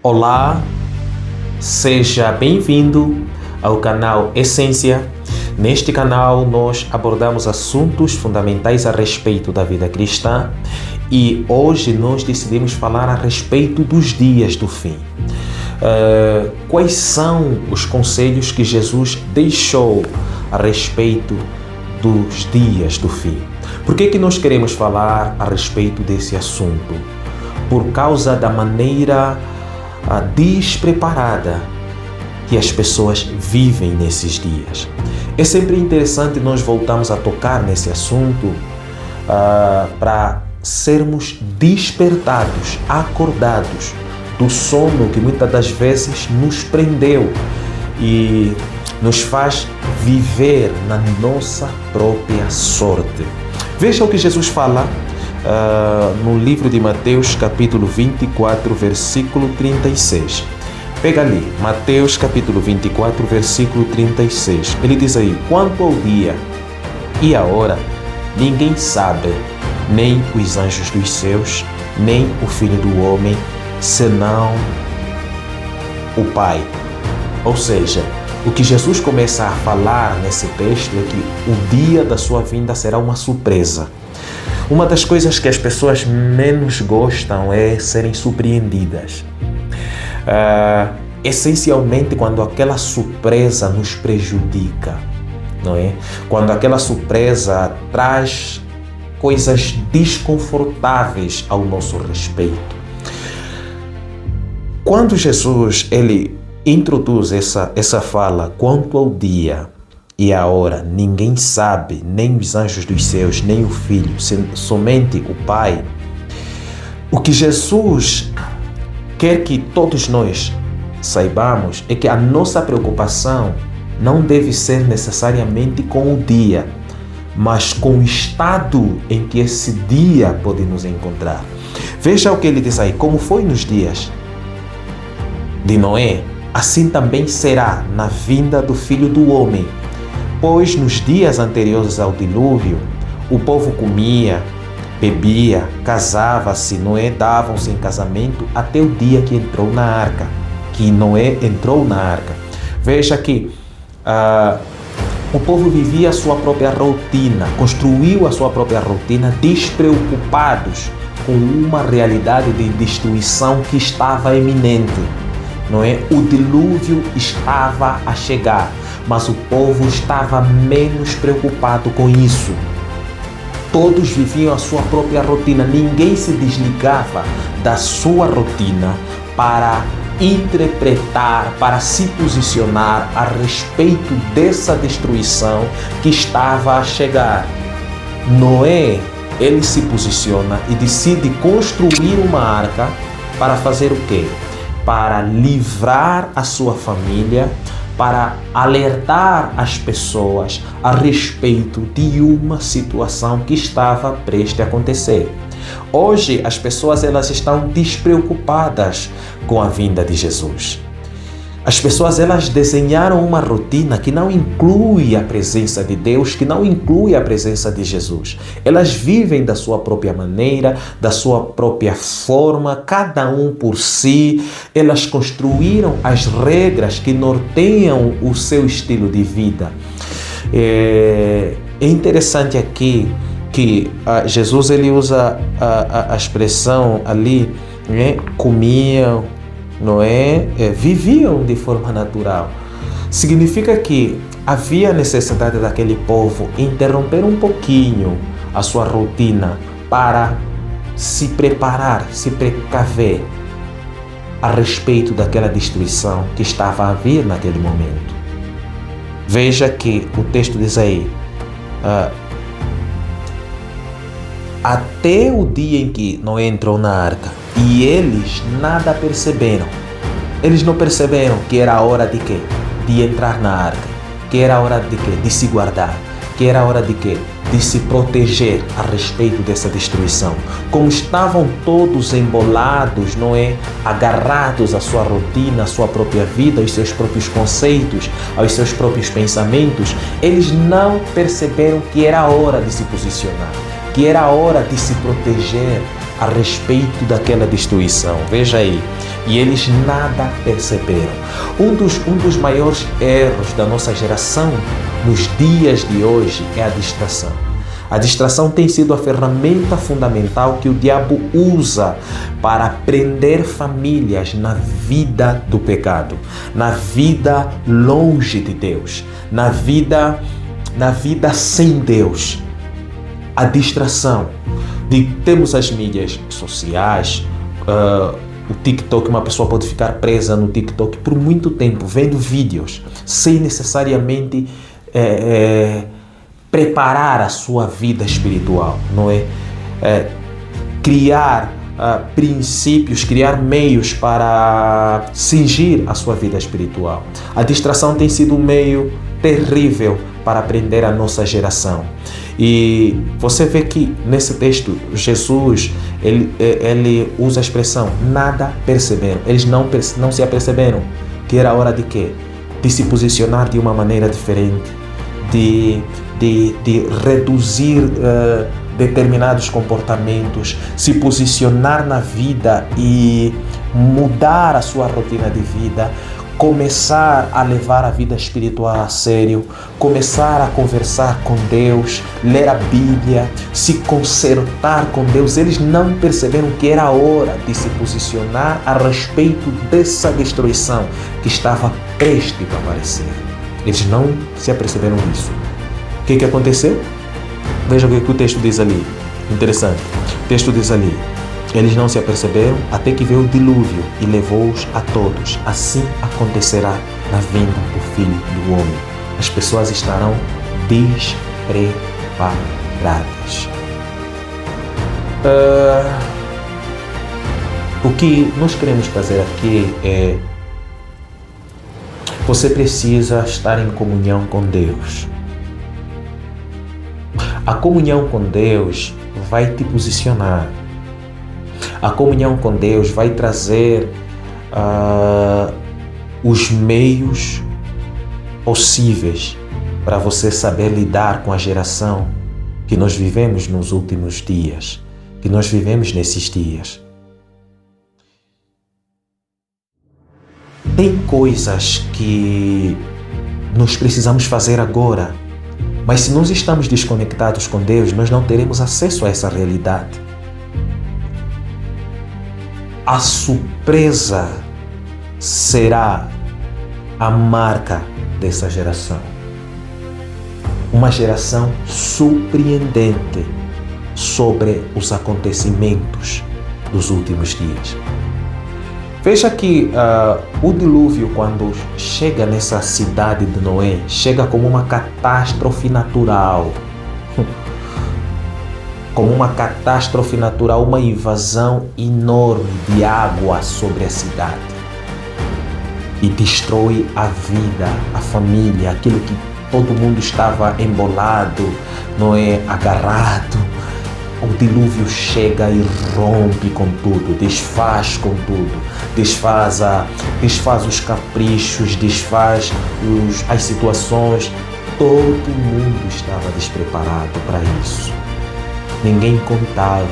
Olá, seja bem-vindo ao canal Essência. Neste canal nós abordamos assuntos fundamentais a respeito da vida cristã e hoje nós decidimos falar a respeito dos dias do fim. Quais são os conselhos que Jesus deixou a respeito dos dias do fim? Por que nós queremos falar a respeito desse assunto? Por causa da maneira despreparada que as pessoas vivem nesses dias. É sempre interessante nós voltarmos a tocar nesse assunto para sermos despertados, acordados do sono que muitas das vezes nos prendeu e nos faz viver na nossa própria sorte. Veja o que Jesus fala no livro de Mateus, capítulo 24, versículo 36. Pega ali, Mateus, capítulo 24, versículo 36. Ele diz aí: quanto ao dia e a hora, ninguém sabe, nem os anjos dos céus, nem o Filho do Homem, senão o Pai. Ou seja, o que Jesus começa a falar nesse texto é que o dia da sua vinda será uma surpresa. Uma das coisas que as pessoas menos gostam é serem surpreendidas. Essencialmente quando aquela surpresa nos prejudica, não é? Quando aquela surpresa traz coisas desconfortáveis ao nosso respeito. Quando Jesus ele introduz essa fala, quanto ao dia e a hora, ninguém sabe, nem os anjos dos céus, nem o Filho, somente o Pai. O que Jesus quer que todos nós saibamos é que a nossa preocupação não deve ser necessariamente com o dia, mas com o estado em que esse dia pode nos encontrar. Veja o que ele diz aí: como foi nos dias de Noé, assim também será na vinda do Filho do Homem. Pois nos dias anteriores ao dilúvio, o povo comia, bebia, casava-se, Noé davam-se em casamento até o dia que entrou na arca, que Noé entrou na arca. Veja que o povo vivia a sua própria rotina, construiu a sua própria rotina, despreocupados com uma realidade de destruição que estava iminente. Não é? O dilúvio estava a chegar, mas o povo estava menos preocupado com isso. Todos viviam a sua própria rotina, ninguém se desligava da sua rotina para interpretar, para se posicionar a respeito dessa destruição que estava a chegar. Noé, ele se posiciona e decide construir uma arca para fazer o quê? Para livrar a sua família, para alertar as pessoas a respeito de uma situação que estava prestes a acontecer. Hoje as pessoas elas estão despreocupadas com a vinda de Jesus. As pessoas elas desenharam uma rotina que não inclui a presença de Deus, que não inclui a presença de Jesus. Elas vivem da sua própria maneira, da sua própria forma, cada um por si. Elas construíram as regras que norteiam o seu estilo de vida. É interessante aqui que Jesus ele usa a expressão ali, né? Comiam, não é? Viviam de forma natural. Significa que havia necessidade daquele povo interromper um pouquinho a sua rotina para se preparar, se precaver a respeito daquela destruição que estava a vir naquele momento. Veja que o texto diz aí: até o dia em que Noé entrou na arca, e eles nada perceberam. Eles não perceberam que era a hora de quê? De entrar na arca. Que era a hora de quê? De se guardar. Que era a hora de quê? De se proteger a respeito dessa destruição. Como estavam todos embolados, não é? Agarrados à sua rotina, à sua própria vida, aos seus próprios conceitos, aos seus próprios pensamentos, eles não perceberam que era a hora de se posicionar, que era a hora de se proteger a respeito daquela destruição. Veja aí. E eles nada perceberam. Um dos maiores erros da nossa geração nos dias de hoje é a distração. A distração tem sido a ferramenta fundamental que o diabo usa para prender famílias na vida do pecado, na vida longe de Deus, na vida sem Deus. A distração. Temos as mídias sociais, o TikTok, uma pessoa pode ficar presa no TikTok por muito tempo, vendo vídeos, sem necessariamente preparar a sua vida espiritual, não é? Criar princípios, criar meios para cingir a sua vida espiritual. A distração tem sido um meio terrível para aprender a nossa geração. E você vê que nesse texto, Jesus, ele usa a expressão, nada perceberam. Eles não se aperceberam que era hora de quê? De se posicionar de uma maneira diferente, de reduzir determinados comportamentos, se posicionar na vida e mudar a sua rotina de vida, começar a levar a vida espiritual a sério, começar a conversar com Deus, ler a Bíblia, se consertar com Deus. Eles não perceberam que era hora de se posicionar a respeito dessa destruição que estava prestes a aparecer. Eles não se aperceberam disso. O que aconteceu? Veja o que o texto diz ali. Interessante. O texto diz ali: eles não se aperceberam até que veio o dilúvio e levou-os a todos. Assim acontecerá na vinda do Filho do Homem. As pessoas estarão despreparadas. O que nós queremos fazer aqui é: você precisa estar em comunhão com Deus. A comunhão com Deus vai te posicionar. A comunhão com Deus vai trazer os meios possíveis para você saber lidar com a geração que nós vivemos nos últimos dias, que nós vivemos nesses dias. Tem coisas que nós precisamos fazer agora, mas se nós estamos desconectados com Deus, nós não teremos acesso a essa realidade. A surpresa será a marca dessa geração. Uma geração surpreendente sobre os acontecimentos dos últimos dias. Veja que o dilúvio, quando chega nessa cidade de Noé, chega como uma catástrofe natural. Como uma catástrofe natural, uma invasão enorme de água sobre a cidade. E destrói a vida, a família, aquilo que todo mundo estava embolado, Noé agarrado. O dilúvio chega e rompe com tudo, desfaz com tudo, desfaz os caprichos, desfaz as situações. Todo mundo estava despreparado para isso. Ninguém contava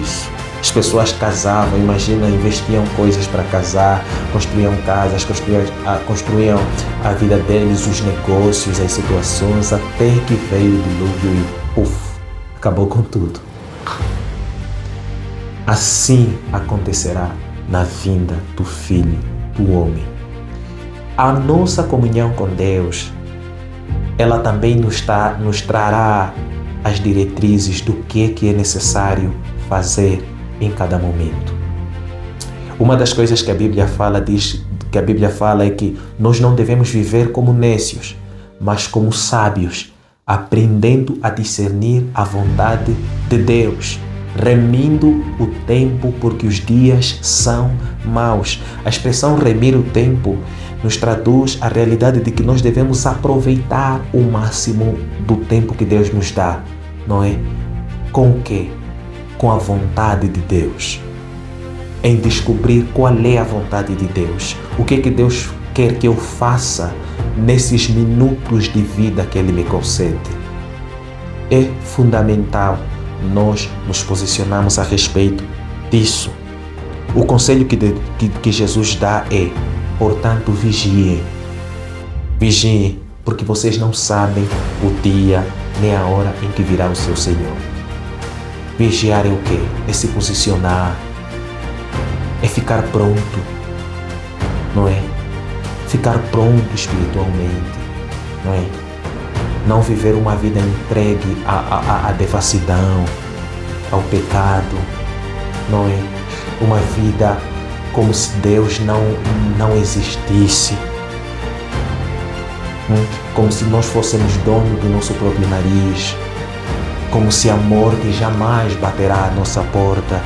isso. As pessoas casavam, imagina, investiam coisas para casar, construíam casas, construíam a vida deles, os negócios, as situações, até que veio o dilúvio e puf, acabou com tudo. Assim acontecerá na vinda do Filho do Homem. A nossa comunhão com Deus, ela também nos trará as diretrizes do que é necessário fazer em cada momento. Uma das coisas que a Bíblia fala é que nós não devemos viver como nécios, mas como sábios, aprendendo a discernir a vontade de Deus, remindo o tempo porque os dias são maus. A expressão remir o tempo nos traduz a realidade de que nós devemos aproveitar o máximo do tempo que Deus nos dá, não é? Com o quê? Com a vontade de Deus. Em descobrir qual é a vontade de Deus. O que Deus quer que eu faça nesses minutos de vida que Ele me concede. É fundamental nós nos posicionamos a respeito disso. O conselho que Jesus dá é, portanto, vigiem. Vigiem, porque vocês não sabem o dia nem a hora em que virá o seu Senhor. Vigiar é o quê? É se posicionar, é ficar pronto, não é? Ficar pronto espiritualmente, não é? Não viver uma vida entregue à devassidão, ao pecado, não é? Uma vida como se Deus não existisse, como se nós fôssemos dono do nosso próprio nariz, como se a morte jamais baterá à nossa porta.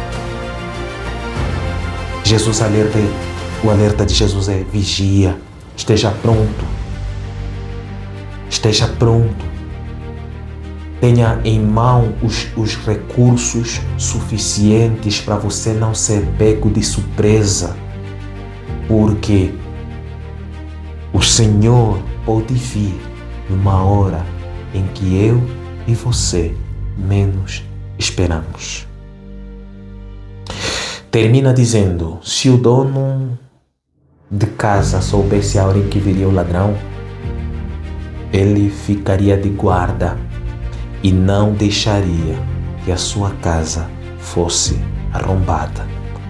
O alerta de Jesus é: vigia, esteja pronto. Esteja pronto. Tenha em mão os recursos suficientes para você não ser pego de surpresa, porque o Senhor pode vir numa hora em que eu e você menos esperamos. Termina dizendo: se o dono de casa soubesse a hora em que viria o ladrão, ele ficaria de guarda e não deixaria que a sua casa fosse arrombada.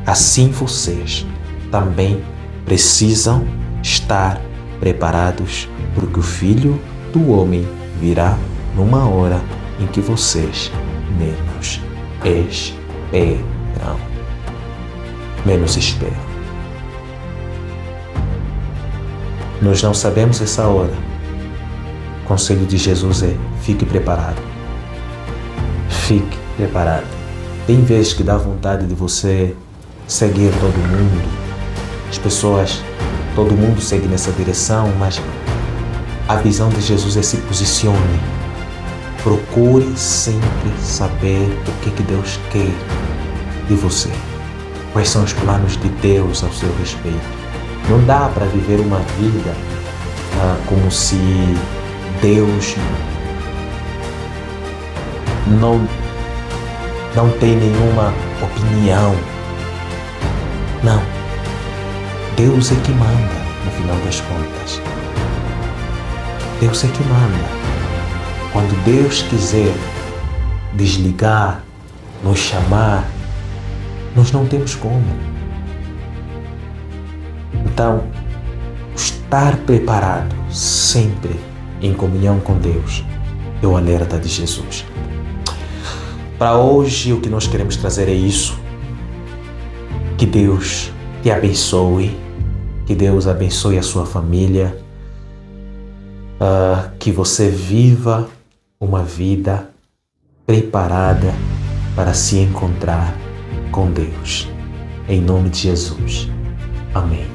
Assim vocês também precisam estar preparados, porque o Filho do Homem virá numa hora em que vocês menos esperam. Menos esperam. Nós não sabemos essa hora. O conselho de Jesus é: fique preparado. Fique preparado. Tem vezes que dá vontade de você seguir todo mundo. As pessoas, todo mundo segue nessa direção, mas a visão de Jesus é: se posicione. Procure sempre saber o que Deus quer de você. Quais são os planos de Deus ao seu respeito. Não dá para viver uma vida como se Deus não tem nenhuma opinião. Não. Deus é que manda, no final das contas. Deus é que manda. Quando Deus quiser desligar, nos chamar, nós não temos como. Então, estar preparado sempre em comunhão com Deus é o alerta de Jesus. Para hoje, o que nós queremos trazer é isso. Que Deus te abençoe, que Deus abençoe a sua família, que você viva uma vida preparada para se encontrar com Deus. Em nome de Jesus. Amém.